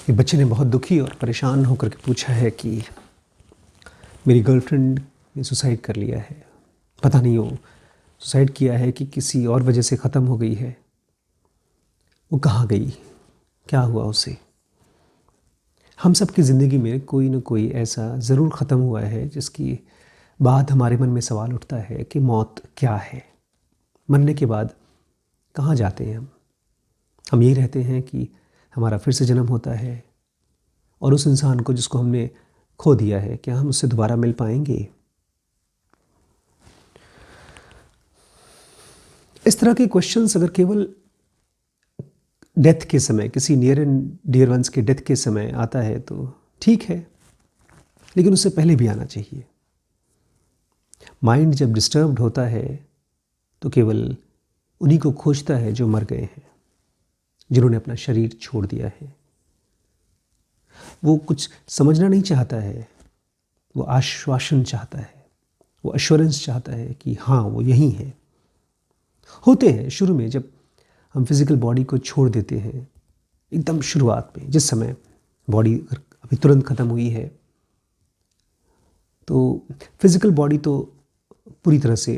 एक बच्चे ने बहुत दुखी और परेशान होकर के पूछा है कि मेरी गर्लफ्रेंड ने सुसाइड कर लिया है। पता नहीं वो सुसाइड किया है कि किसी और वजह से ख़त्म हो गई है। वो कहाँ गई, क्या हुआ उसे। हम सब की ज़िंदगी में कोई ना कोई ऐसा ज़रूर ख़त्म हुआ है जिसकी बाद हमारे मन में सवाल उठता है कि मौत क्या है, मरने के बाद कहाँ जाते हैं हम यही रहते हैं कि हमारा फिर से जन्म होता है और उस इंसान को जिसको हमने खो दिया है, क्या हम उससे दोबारा मिल पाएंगे। इस तरह के क्वेश्चंस अगर केवल डेथ के समय, किसी नियर एंड डियर वंस के डेथ के समय आता है तो ठीक है, लेकिन उससे पहले भी आना चाहिए। माइंड जब डिस्टर्ब्ड होता है तो केवल उन्हीं को खोजता है जो मर गए हैं, जिन्होंने अपना शरीर छोड़ दिया है। वो कुछ समझना नहीं चाहता है, वो आश्वासन चाहता है, वो एश्योरेंस चाहता है कि हाँ वो यहीं है। होते हैं शुरू में जब हम फिज़िकल बॉडी को छोड़ देते हैं, एकदम शुरुआत में जिस समय बॉडी अभी तुरंत ख़त्म हुई है, तो फिज़िकल बॉडी तो पूरी तरह से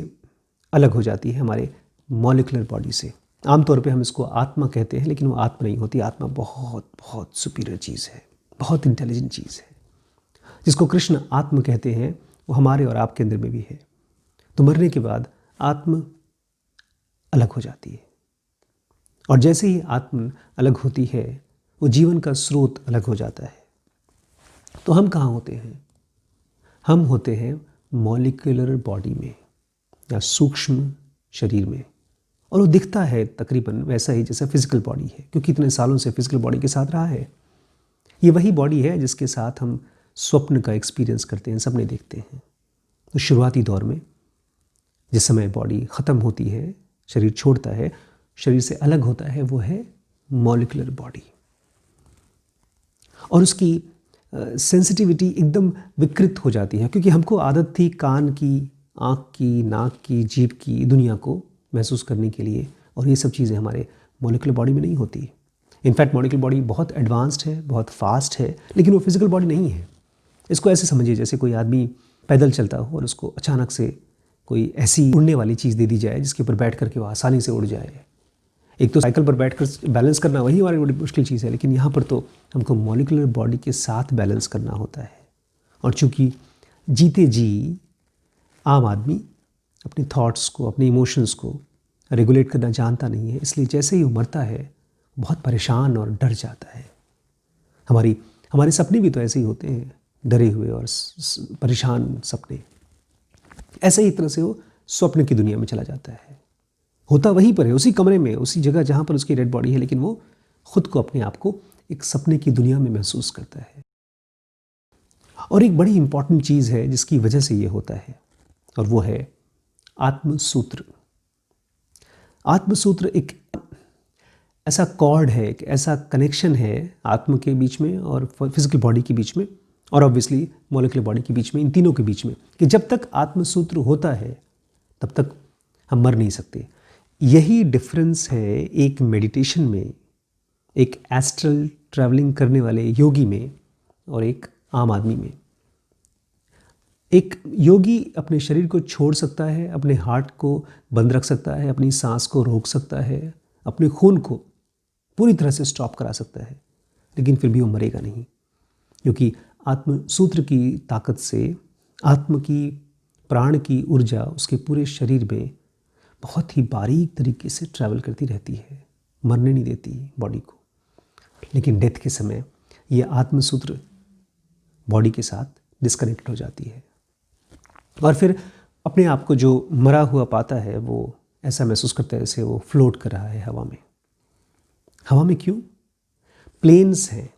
अलग हो जाती है हमारे मॉलिक्यूलर बॉडी से। आमतौर पे हम इसको आत्मा कहते हैं, लेकिन वो आत्मा नहीं होती। आत्मा बहुत बहुत सुपीरियर चीज़ है, बहुत इंटेलिजेंट चीज़ है। जिसको कृष्ण आत्म कहते हैं वो हमारे और आपके अंदर में भी है। तो मरने के बाद आत्म अलग हो जाती है, और जैसे ही आत्म अलग होती है वो जीवन का स्रोत अलग हो जाता है। तो हम कहाँ होते हैं? हम होते हैं मॉलिक्यूलर बॉडी में या सूक्ष्म शरीर में, और वो दिखता है तकरीबन वैसा ही जैसा फिजिकल बॉडी है, क्योंकि इतने सालों से फिजिकल बॉडी के साथ रहा है। ये वही बॉडी है जिसके साथ हम स्वप्न का एक्सपीरियंस करते हैं, सपने देखते हैं। तो शुरुआती दौर में जिस समय बॉडी ख़त्म होती है, शरीर छोड़ता है, शरीर से अलग होता है, वो है मॉलिक्यूलर बॉडी। और उसकी सेंसिटिविटी एकदम विकृत हो जाती है, क्योंकि हमको आदत थी कान की, आँख की, नाक की, जीभ की दुनिया को महसूस करने के लिए, और ये सब चीज़ें हमारे मॉलिक्यूलर बॉडी में नहीं होती। इनफैक्ट मॉलिक्यूलर बॉडी बहुत एडवांस्ड है, बहुत फास्ट है, लेकिन वो फिजिकल बॉडी नहीं है। इसको ऐसे समझिए जैसे कोई आदमी पैदल चलता हो और उसको अचानक से कोई ऐसी उड़ने वाली चीज़ दे दी जाए जिसके ऊपर बैठ करके वो आसानी से उड़ जाए। एक तो साइकिल पर बैठकर बैलेंस करना वही हमारी बड़ी मुश्किल चीज़ है, लेकिन यहाँ पर तो हमको मॉलिक्यूलर बॉडी के साथ बैलेंस करना होता है। और चूँकि जीते जी आम आदमी अपने थॉट्स को, अपने इमोशंस को रेगुलेट करना जानता नहीं है, इसलिए जैसे ही वो मरता है बहुत परेशान और डर जाता है। हमारे सपने भी तो ऐसे ही होते हैं, डरे हुए और परेशान सपने। ऐसे ही तरह से वो स्वप्न की दुनिया में चला जाता है। होता वहीं पर है, उसी कमरे में, उसी जगह जहाँ पर उसकी डेड बॉडी है, लेकिन वो खुद को, अपने आप को एक सपने की दुनिया में महसूस करता है। और एक बड़ी इंपॉर्टेंट चीज़ है जिसकी वजह से ये होता है, और वो है आत्मसूत्र। आत्मसूत्र एक ऐसा कॉर्ड है, एक ऐसा कनेक्शन है आत्म के बीच में और फिजिकल बॉडी के बीच में, और ऑब्वियसली मॉलिक्यूलर बॉडी के बीच में, इन तीनों के बीच में, कि जब तक आत्मसूत्र होता है तब तक हम मर नहीं सकते। यही डिफरेंस है एक मेडिटेशन में, एक एस्ट्रल ट्रैवलिंग करने वाले योगी में, और एक आम आदमी में। एक योगी अपने शरीर को छोड़ सकता है, अपने हार्ट को बंद रख सकता है, अपनी सांस को रोक सकता है, अपने खून को पूरी तरह से स्टॉप करा सकता है, लेकिन फिर भी वो मरेगा नहीं, क्योंकि आत्मसूत्र की ताकत से आत्म की, प्राण की ऊर्जा उसके पूरे शरीर में बहुत ही बारीक तरीके से ट्रैवल करती रहती है, मरने नहीं देती बॉडी को। लेकिन डेथ के समय ये आत्मसूत्र बॉडी के साथ डिस्कनेक्ट हो जाती है, और फिर अपने आप को जो मरा हुआ पाता है वो ऐसा महसूस करता है जैसे वो फ्लोट कर रहा है हवा में। हवा में क्यों? प्लेन्स हैं,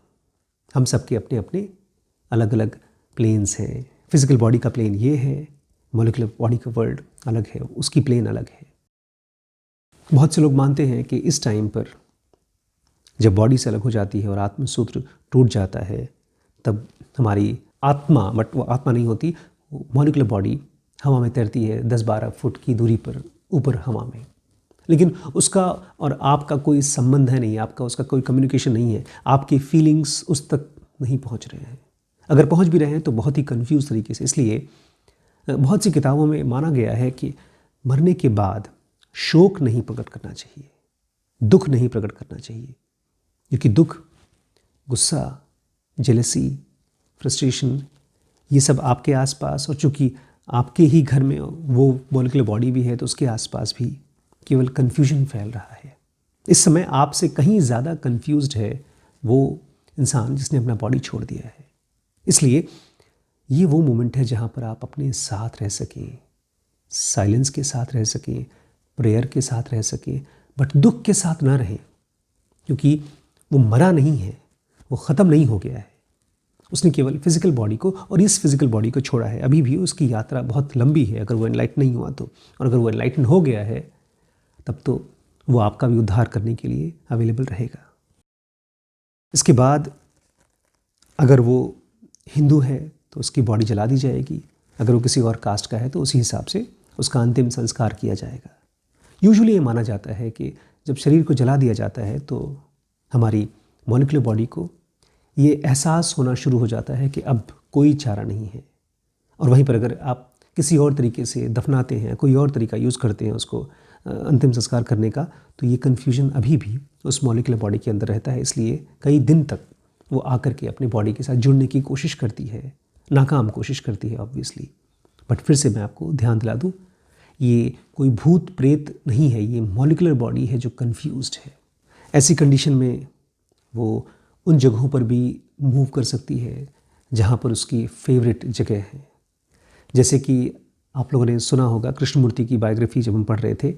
हम सबके अपने अपने अलग अलग प्लेन्स हैं। फिजिकल बॉडी का प्लेन ये है, मॉलिक्यूलर बॉडी का वर्ल्ड अलग है, उसकी प्लेन अलग है। बहुत से लोग मानते हैं कि इस टाइम पर जब बॉडी से अलग हो जाती है और आत्मसूत्र टूट जाता है, तब हमारी आत्मा, बट वो आत्मा नहीं होती, मॉलिक्यूलर बॉडी हवा में तैरती है 10-12 फुट की दूरी पर ऊपर हवा में। लेकिन उसका और आपका कोई संबंध है नहीं, आपका उसका कोई कम्युनिकेशन नहीं है, आपकी फीलिंग्स उस तक नहीं पहुंच रहे हैं। अगर पहुंच भी रहे हैं तो बहुत ही कंफ्यूज तरीके से। इसलिए बहुत सी किताबों में माना गया है कि मरने के बाद शोक नहीं प्रकट करना चाहिए, दुख नहीं प्रकट करना चाहिए, क्योंकि दुख, गुस्सा, जेलसी, फ्रस्ट्रेशन, ये सब आपके आसपास, और चूंकि आपके ही घर में वो मॉलिक्यूलर बॉडी भी है तो उसके आसपास भी केवल कन्फ्यूजन फैल रहा है। इस समय आपसे कहीं ज़्यादा कन्फ्यूज्ड है वो इंसान जिसने अपना बॉडी छोड़ दिया है। इसलिए ये वो मोमेंट है जहाँ पर आप अपने साथ रह सकें, साइलेंस के साथ रह सकें, प्रेयर के साथ रह सकें, बट दुख के साथ ना रहें, क्योंकि वो मरा नहीं है, वो ख़त्म नहीं हो गया है। उसने केवल फिजिकल बॉडी को और इस फिजिकल बॉडी को छोड़ा है। अभी भी उसकी यात्रा बहुत लंबी है अगर वो एनलाइटन नहीं हुआ तो, और अगर वो एनलाइटन हो गया है तब तो वो आपका भी उद्धार करने के लिए अवेलेबल रहेगा। इसके बाद अगर वो हिंदू है तो उसकी बॉडी जला दी जाएगी, अगर वो किसी और कास्ट का है तो उसी हिसाब से उसका अंतिम संस्कार किया जाएगा। यूजुअली ये माना जाता है कि जब शरीर को जला दिया जाता है तो हमारी मॉलिक्यूलर बॉडी को ये एहसास होना शुरू हो जाता है कि अब कोई चारा नहीं है। और वहीं पर अगर आप किसी और तरीके से दफनाते हैं, कोई और तरीका यूज़ करते हैं उसको अंतिम संस्कार करने का, तो ये कन्फ्यूजन अभी भी उस मॉलिक्यूलर बॉडी के अंदर रहता है। इसलिए कई दिन तक वो आकर के अपने बॉडी के साथ जुड़ने की कोशिश करती है, नाकाम कोशिश करती है ऑब्वियसली। बट फिर से मैं आपको ध्यान दिला दूँ, ये कोई भूत प्रेत नहीं है, ये मॉलिक्यूलर बॉडी है जो कन्फ्यूज्ड है। ऐसी कंडीशन में वो उन जगहों पर भी मूव कर सकती है जहाँ पर उसकी फेवरेट जगह है। जैसे कि आप लोगों ने सुना होगा कृष्णमूर्ति की बायोग्राफी जब हम पढ़ रहे थे,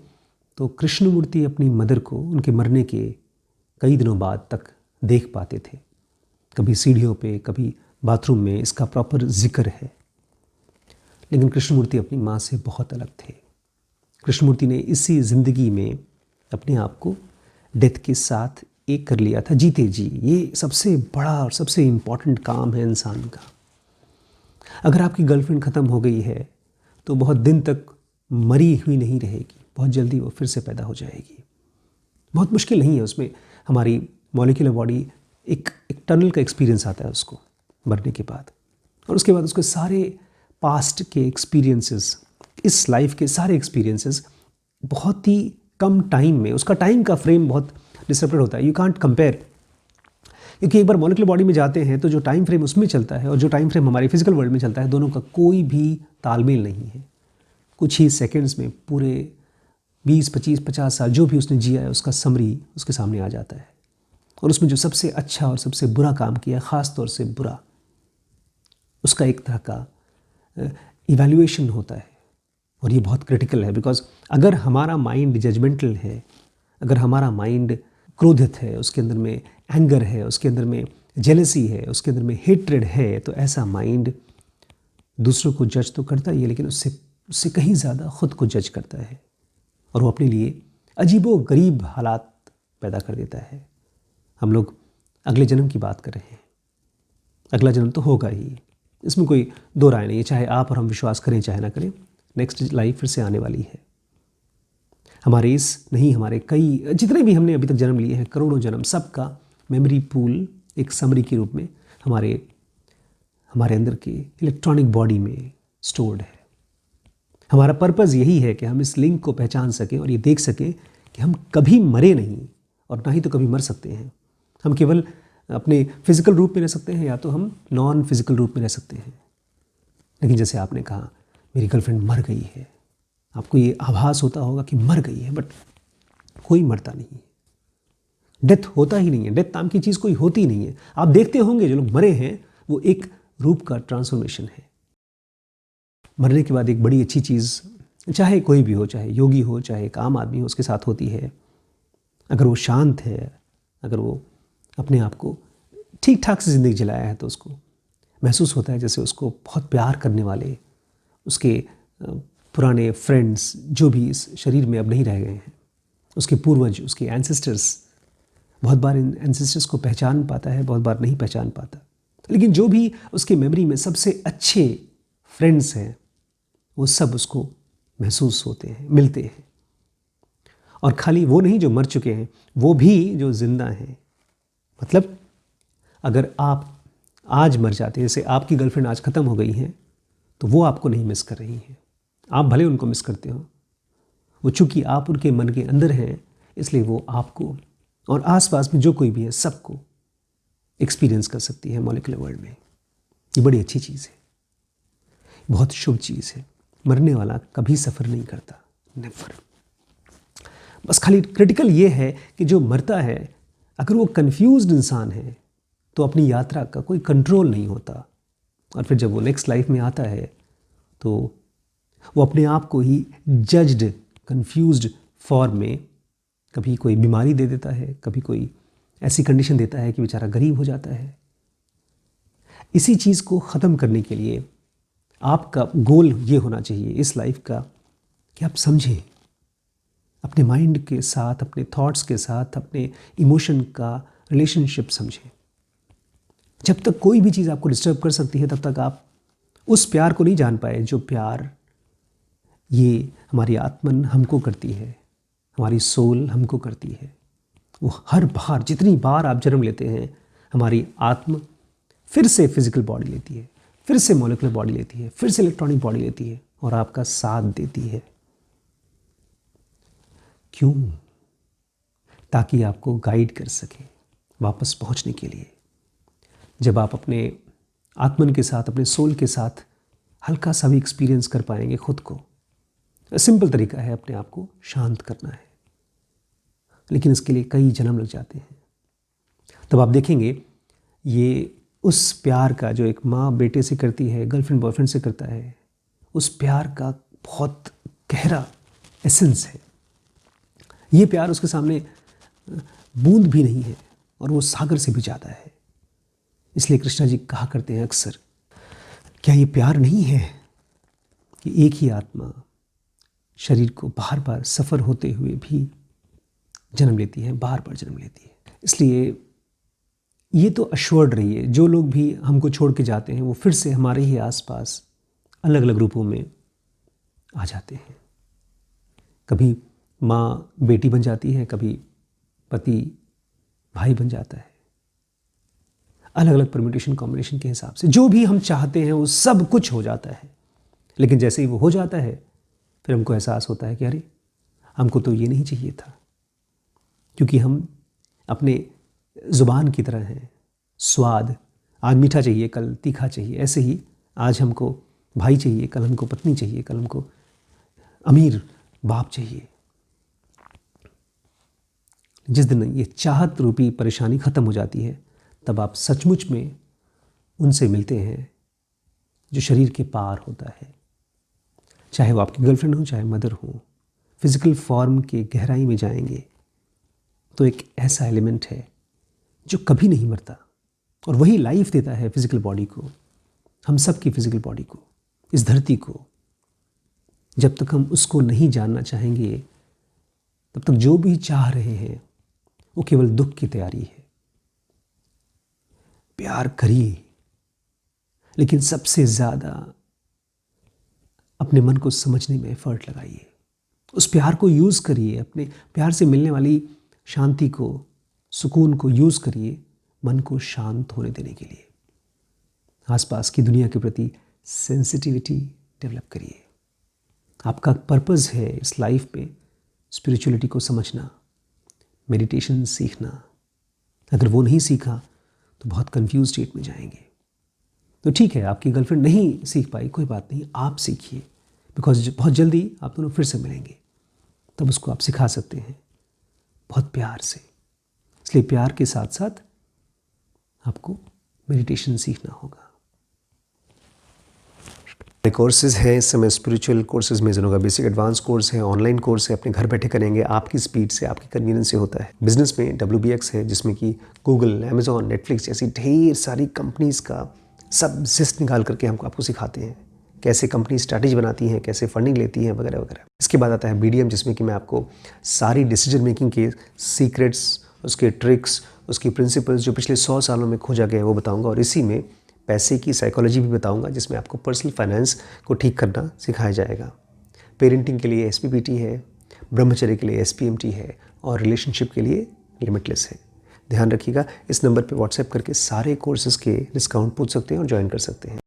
तो कृष्णमूर्ति अपनी मदर को उनके मरने के कई दिनों बाद तक देख पाते थे, कभी सीढ़ियों पे, कभी बाथरूम में, इसका प्रॉपर जिक्र है। लेकिन कृष्णमूर्ति अपनी माँ से बहुत अलग थे। कृष्णमूर्ति ने इसी ज़िंदगी में अपने आप को डेथ के साथ एक कर लिया था, जीते जी। ये सबसे बड़ा और सबसे इम्पॉर्टेंट काम है इंसान का। अगर आपकी गर्लफ्रेंड ख़त्म हो गई है तो बहुत दिन तक मरी हुई नहीं रहेगी, बहुत जल्दी वो फिर से पैदा हो जाएगी। बहुत मुश्किल नहीं है उसमें। हमारी मॉलिक्यूलर बॉडी एक टनल का एक्सपीरियंस आता है उसको मरने के बाद, और उसके बाद उसके सारे पास्ट के एक्सपीरियंसेस, इस लाइफ के सारे एक्सपीरियंसेस बहुत ही कम टाइम में, उसका टाइम का फ्रेम बहुत डिसरप्टेड होता है। यू कांट कंपेयर, क्योंकि एक बार मॉलिक्यूलर बॉडी में जाते हैं तो जो टाइम फ्रेम उसमें चलता है और जो टाइम फ्रेम हमारी फिजिकल वर्ल्ड में चलता है, दोनों का कोई भी तालमेल नहीं है। कुछ ही सेकंड्स में पूरे 20, 25, 50 साल जो भी उसने जिया है उसका समरी उसके सामने आ जाता है, और उसमें जो सबसे अच्छा और सबसे बुरा काम किया, ख़ास तौर से बुरा, उसका एक तरह का इवैल्यूएशन होता है। और ये बहुत क्रिटिकल है, बिकॉज अगर हमारा माइंड जजमेंटल है, अगर हमारा माइंड क्रोधित है, उसके अंदर में एंगर है, उसके अंदर में जेलसी है, उसके अंदर में हेट्रेड है, तो ऐसा माइंड दूसरों को जज तो करता ही है, लेकिन उससे कहीं ज़्यादा खुद को जज करता है, और वो अपने लिए अजीबो गरीब हालात पैदा कर देता है। हम लोग अगले जन्म की बात कर रहे हैं, अगला जन्म तो होगा ही, इसमें कोई दो राय नहीं है, चाहे आप और हम विश्वास करें चाहे ना करें। नेक्स्ट लाइफ फिर से आने वाली है। हमारे इस नहीं, हमारे कई जितने भी हमने अभी तक जन्म लिए हैं, करोड़ों जन्म, सबका मेमोरी पूल एक समरी के रूप में हमारे अंदर के इलेक्ट्रॉनिक बॉडी में स्टोर्ड है। हमारा पर्पज़ यही है कि हम इस लिंक को पहचान सकें और ये देख सकें कि हम कभी मरे नहीं और ना ही तो कभी मर सकते हैं। हम केवल अपने फिजिकल रूप में रह सकते हैं या तो हम नॉन फिजिकल रूप में रह सकते हैं। लेकिन जैसे आपने कहा मेरी गर्लफ्रेंड मर गई है, आपको ये आभास होता होगा कि मर गई है, बट कोई मरता नहीं है। डेथ होता ही नहीं है, डेथ नाम की चीज़ कोई होती ही नहीं है। आप देखते होंगे जो लोग मरे हैं वो एक रूप का ट्रांसफॉर्मेशन है। मरने के बाद एक बड़ी अच्छी चीज़, चाहे कोई भी हो, चाहे योगी हो, चाहे एक आम आदमी हो, उसके साथ होती है। अगर वो शांत है, अगर वो अपने आप को ठीक ठाक से ज़िंदगी जिलाया है, तो उसको महसूस होता है जैसे उसको बहुत प्यार करने वाले उसके पुराने फ्रेंड्स जो भी इस शरीर में अब नहीं रह गए हैं, उसके पूर्वज, उसके एंसेस्टर्स, बहुत बार इन एंसेस्टर्स को पहचान पाता है, बहुत बार नहीं पहचान पाता। लेकिन जो भी उसके मेमोरी में सबसे अच्छे फ्रेंड्स हैं वो सब उसको महसूस होते हैं, मिलते हैं। और खाली वो नहीं जो मर चुके हैं, वो भी जो जिंदा हैं। मतलब अगर आप आज मर जाते हैं, जैसे आपकी गर्लफ्रेंड आज ख़त्म हो गई हैं, तो वो आपको नहीं मिस कर रही हैं। आप भले उनको मिस करते हो, वो चूंकि आप उनके मन के अंदर हैं, इसलिए वो आपको और आसपास में जो कोई भी है सबको एक्सपीरियंस कर सकती है मॉलिक्यूलर वर्ल्ड में। ये बड़ी अच्छी चीज़ है, बहुत शुभ चीज़ है। मरने वाला कभी सफ़र नहीं करता, नेवर। बस खाली क्रिटिकल ये है कि जो मरता है, अगर वो कंफ्यूज्ड इंसान है तो अपनी यात्रा का कोई कंट्रोल नहीं होता, और फिर जब वो नेक्स्ट लाइफ में आता है तो वो अपने आप को ही जज्ड, कंफ्यूज्ड फॉर्म में कभी कोई बीमारी दे देता है, कभी कोई ऐसी कंडीशन देता है कि बेचारा गरीब हो जाता है। इसी चीज़ को ख़त्म करने के लिए आपका गोल ये होना चाहिए इस लाइफ का कि आप समझें, अपने माइंड के साथ, अपने थॉट्स के साथ, अपने इमोशन का रिलेशनशिप समझें। जब तक कोई भी चीज़ आपको डिस्टर्ब कर सकती है, तब तक आप उस प्यार को नहीं जान पाए जो प्यार ये हमारी आत्मन हमको करती है, हमारी सोल हमको करती है। वो हर बार, जितनी बार आप जन्म लेते हैं, हमारी आत्म फिर से फिजिकल बॉडी लेती है, फिर से मॉलिक्यूलर बॉडी लेती है, फिर से इलेक्ट्रॉनिक बॉडी लेती है और आपका साथ देती है। क्यों? ताकि आपको गाइड कर सके वापस पहुंचने के लिए। जब आप अपने आत्मन के साथ, अपने सोल के साथ हल्का सा भी एक्सपीरियंस कर पाएंगे खुद को, सिंपल तरीका है अपने आप को शांत करना है, लेकिन इसके लिए कई जन्म लग जाते हैं। तब आप देखेंगे ये उस प्यार का जो एक माँ बेटे से करती है, गर्लफ्रेंड बॉयफ्रेंड से करता है, उस प्यार का बहुत गहरा एसेंस है। ये प्यार उसके सामने बूंद भी नहीं है और वो सागर से भी ज़्यादा है। इसलिए कृष्णा जी कहा करते हैं अक्सर, क्या ये प्यार नहीं है कि एक ही आत्मा शरीर को बार बार सफ़र होते हुए भी जन्म लेती है, बार बार जन्म लेती है। इसलिए ये तो अश्योर्ड रहिए, जो लोग भी हमको छोड़ के जाते हैं वो फिर से हमारे ही आसपास अलग अलग रूपों में आ जाते हैं। कभी माँ बेटी बन जाती है, कभी पति भाई बन जाता है। अलग अलग परम्यूटेशन कॉम्बिनेशन के हिसाब से जो भी हम चाहते हैं वो सब कुछ हो जाता है। लेकिन जैसे ही वो हो जाता है, फिर हमको एहसास होता है कि अरे, हमको तो ये नहीं चाहिए था। क्योंकि हम अपने ज़ुबान की तरह हैं, स्वाद, आज मीठा चाहिए, कल तीखा चाहिए। ऐसे ही आज हमको भाई चाहिए, कल हमको पत्नी चाहिए, कल हमको अमीर बाप चाहिए। जिस दिन ये चाहत रूपी परेशानी ख़त्म हो जाती है, तब आप सचमुच में उनसे मिलते हैं जो शरीर के पार होता है। चाहे वो आपकी गर्लफ्रेंड हो, चाहे मदर हो, फिजिकल फॉर्म के गहराई में जाएंगे तो एक ऐसा एलिमेंट है जो कभी नहीं मरता, और वही लाइफ देता है फिजिकल बॉडी को, हम सब की फिजिकल बॉडी को, इस धरती को। जब तक हम उसको नहीं जानना चाहेंगे, तब तक जो भी चाह रहे हैं वो केवल दुख की तैयारी है। प्यार करिए, लेकिन सबसे ज़्यादा अपने मन को समझने में एफर्ट लगाइए। उस प्यार को यूज़ करिए, अपने प्यार से मिलने वाली शांति को, सुकून को यूज़ करिए मन को शांत होने देने के लिए। आसपास की दुनिया के प्रति सेंसिटिविटी डेवलप करिए। आपका पर्पस है इस लाइफ में स्पिरिचुअलिटी को समझना, मेडिटेशन सीखना। अगर वो नहीं सीखा तो बहुत कंफ्यूज स्टेट में जाएंगे। तो ठीक है, आपकी गर्लफ्रेंड नहीं सीख पाई, कोई बात नहीं, आप सीखिए, बिकॉज बहुत जल्दी आप दोनों फिर से मिलेंगे। तब उसको आप सिखा सकते हैं बहुत प्यार से। इसलिए प्यार के साथ साथ आपको मेडिटेशन सीखना होगा। कोर्सेज हैं इस समय, स्पिरिचुअल कोर्सेज में जनों का बेसिक एडवांस कोर्स है, ऑनलाइन कोर्स है, अपने घर बैठे करेंगे, आपकी स्पीड से, आपकी कन्वीनियंस से होता है। बिजनेस में WBX है, जिसमें कि गूगल, अमेजॉन, नेटफ्लिक्स जैसी ढेर सारी कंपनीज़ का सब जिस्ट निकाल करके हमको आपको सिखाते हैं कैसे कंपनी स्ट्रैटेजी बनाती हैं, कैसे फंडिंग लेती हैं, वगैरह वगैरह। इसके बाद आता है BDM, जिसमें कि मैं आपको सारी डिसीजन मेकिंग के सीक्रेट्स, उसके ट्रिक्स, उसकी प्रिंसिपल्स जो पिछले 100 सालों में खोजा गया है वो बताऊंगा, और इसी में पैसे की साइकोलॉजी भी बताऊंगा, जिसमें आपको पर्सनल फाइनेंस को ठीक करना सिखाया जाएगा। पेरेंटिंग के लिए SPPT है, ब्रह्मचर्य के लिए SPMT है और रिलेशनशिप के लिए लिमिटलेस है। ध्यान रखिएगा, इस नंबर पे व्हाट्सएप करके सारे कोर्सेज़ के डिस्काउंट पूछ सकते हैं और ज्वाइन कर सकते हैं।